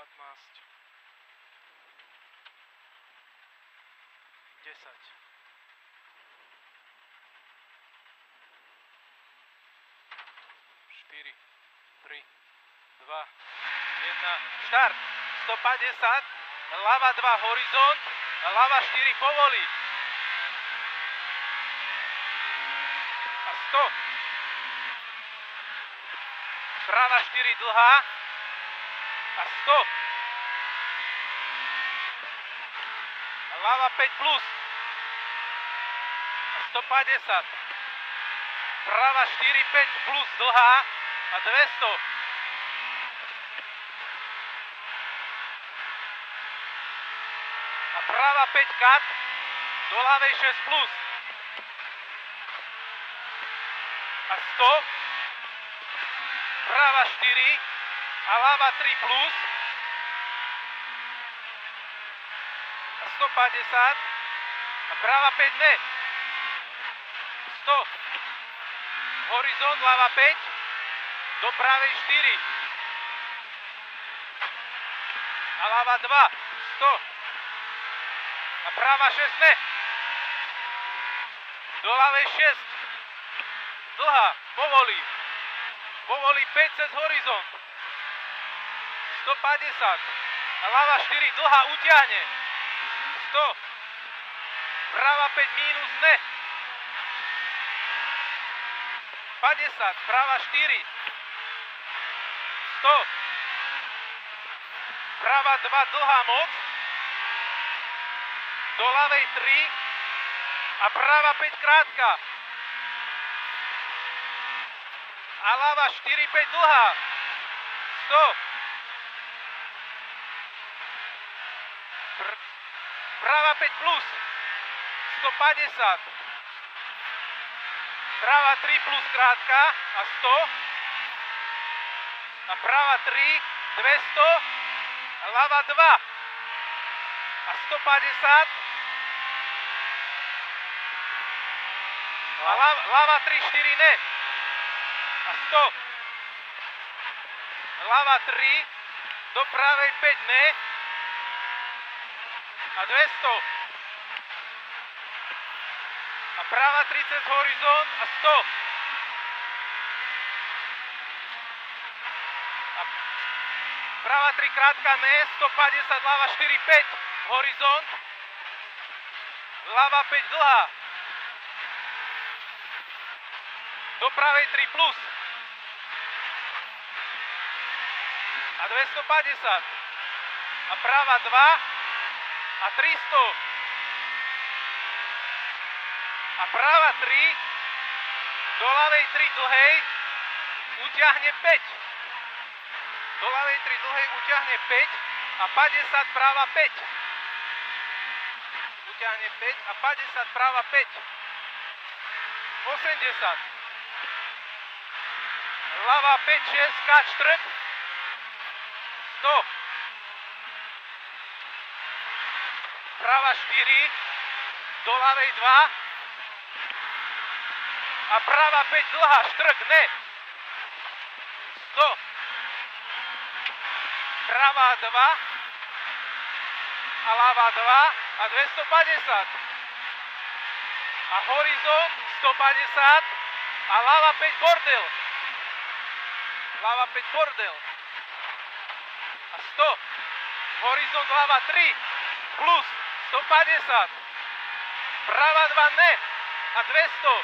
15, 10, 4, 3, 2, 1, štart, 150, ľava 2 horizont, ľava 4 povolí. A 100. Prava 4 dlhá a 100. Ľava 5 plus a 150. Prava 4, 5 plus dlhá a 200. A prava 5 kat, do ľavej 6 plus a 100. Prava 4 a ľava 3 plus a 150 a prava 5 ne. 100. Horizont ľava 5 do pravej 4 a ľava 2. 100. A prava 6 ne. Do ľavej 6. Dlhá, povolí. Povolí 5 cez horizont. 150. A ľava 4 dlhá utiahne. 100. Prava 5 mínus ne. 50. Prava 4. 100. Prava 2 dlhá moc. Do ľavej 3. A prava 5 krátka. A ľava 4, 5 dlhá. 100. Prava 5 plus. 150. Prava 3 plus krátka a 100. A prava 3, 200. A ľava 2. A 150. A ľava 3, 4 ne. A 100. Ľava 3, do pravej 5 ne. A 200. A prava 3 cez horizont a 100. A prava 3 krátka ne, 150, ľava 4, 5 horizont. Ľava 5 dlhá. Do pravej 3 plus. A 250. A prava 2 a 300. A prava 3 do ľavej 3 dlhej utiahne 5. Do ľavej 3 dlhej utiahne 5 a 50 prava 5. Utiahne 5 a 50 prava 5. 80. Ľava 5, 6, kat, štrk. 100. Prava 4, do ľavej 2. A prava 5 dlhá, štrk, ne. 100. Prava 2. A ľava 2 a 250. A horizont 150 a ľava 5 bordel. Ľava 5 bordel. A 100. Horizont ľava 3 plus 150. Prava 2 ne. A 200.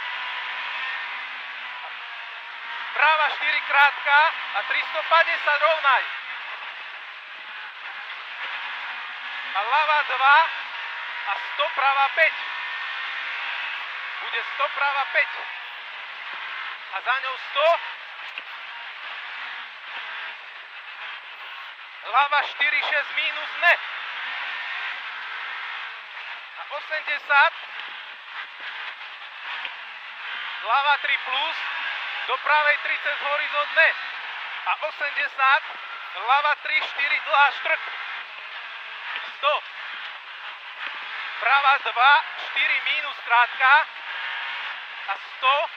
Prava 4 krátka a 350 rovnaj. A ľava 2 a 100 prava 5. Bude 100 prava 5. A za ňou 100. Ľava 4, 6 mínus ne. A 80. Ľava 3 plus. Do pravej 3 cez horizont ne. A 80. Ľava 3, 4 dlhá štrk. 100. Prava 2, 4 mínus krátka. A 100.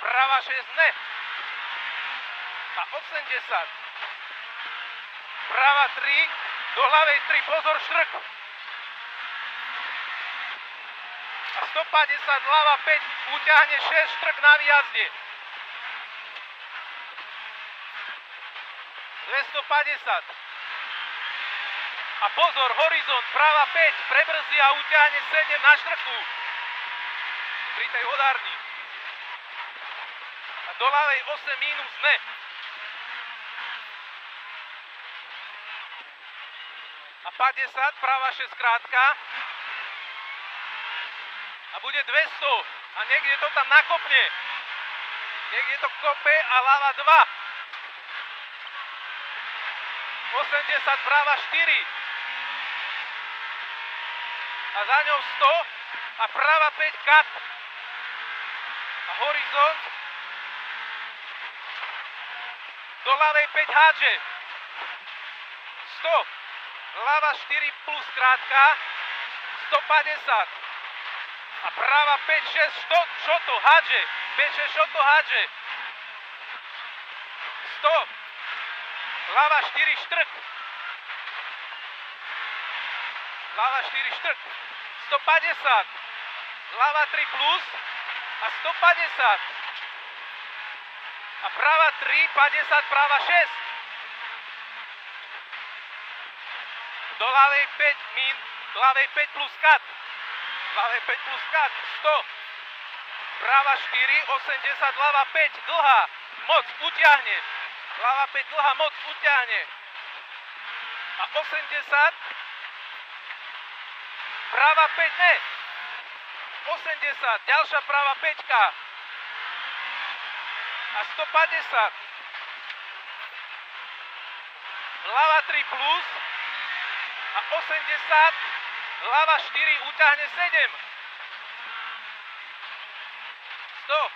Prava 6 ne. A 80. Prava 3, do ľavej 3, pozor, štrk. A 150, ľava 5, utiahne 6, štrk na výjazde. 250. A pozor, horizont, prava 5, prebrzí a utiahne 7 na štrku. Pri tej vodárni. A do ľavej 8 mínus ne. A 50, prava 6 krátka. A bude 200. A niekde to tam nakopne. Niekde to kope a ľava 2. 80, prava 4. A za ňou 100 a prava 5 kat. A horizont. Do ľavej 5 hádže. 100. Ľava 4 plus krátka. 150. A prava 5, 6, šoto, hádže. 5, 6, šoto, hádže. 100. Ľava 4, štrk. Ľava 4, štrk. 150. Ľava 3 plus a 150. A prava 3, 50, prava 6. Do ľavej 5 min, ľavej 5 plus kat. Ľavej 5 plus kat, 100. Prava 4, 80, ľava 5, dlhá. Moc, utiahne. Ľava 5, dlhá, moc, utiahne. A 80. Prava 5, ne. 80, ďalšia prava 5. A 150. Ľava 3 plus a 80. Ľava 4, utiahne 7. 100.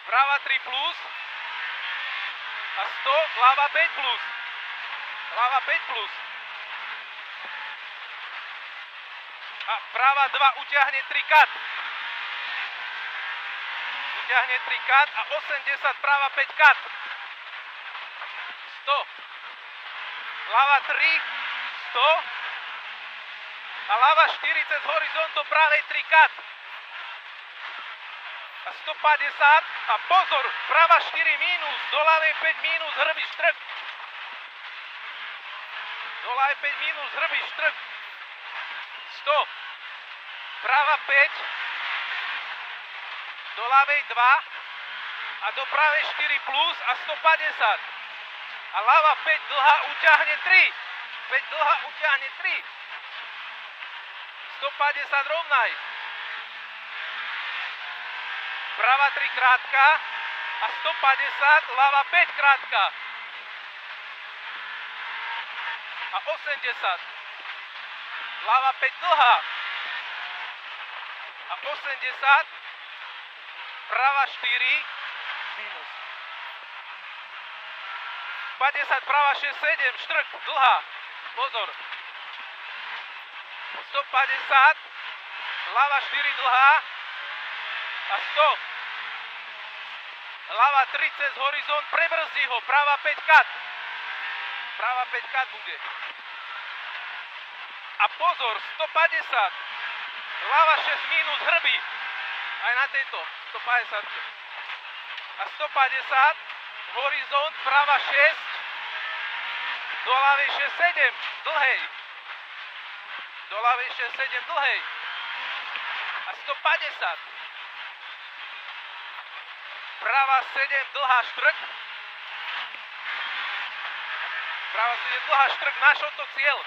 Prava 3 plus a 100. Ľava 5 plus. Ľava 5 plus. A prava 2 utiahne 3 kat. Utiahne 3 kat a 80, prava 5 kat. 100. Ľava 3, 100. A ľava 4 cez horizont do pravej 3 kat. A 150. A pozor, prava 4 mínus, do ľavej 5 mínus, hrbí štrk. Do ľavej 5 mínus, hrbí štrk. 100. Prava 5. Do ľavej 2. A do pravej 4 plus a 150. A ľava 5 dlhá utiahne 3. 5 dlhá utiahne 3. 150 rovnaj. Prava 3 krátka a 150, ľava 5 krátka. A 80. Ľava 5 dlhá. A 80. Prava 4. Minus. 50, prava 6, 7, štrk, dlhá. Pozor. 150. Ľava 4 dlhá. A 100. Ľava 3 cez horizont, prebrzí ho, prava 5 kat. Prava 5 kat bude. A pozor, 150. Ľava 6 minus hrbí. Aj na tejto, 150. A 150. Horizont, prava 6. Do ľavej 6, 7, dlhej. Do ľavej 6, 7, dlhej. A 150. Prava 7, dlhá štrk. Prava 7, dlhá štrk, náš to cieľ.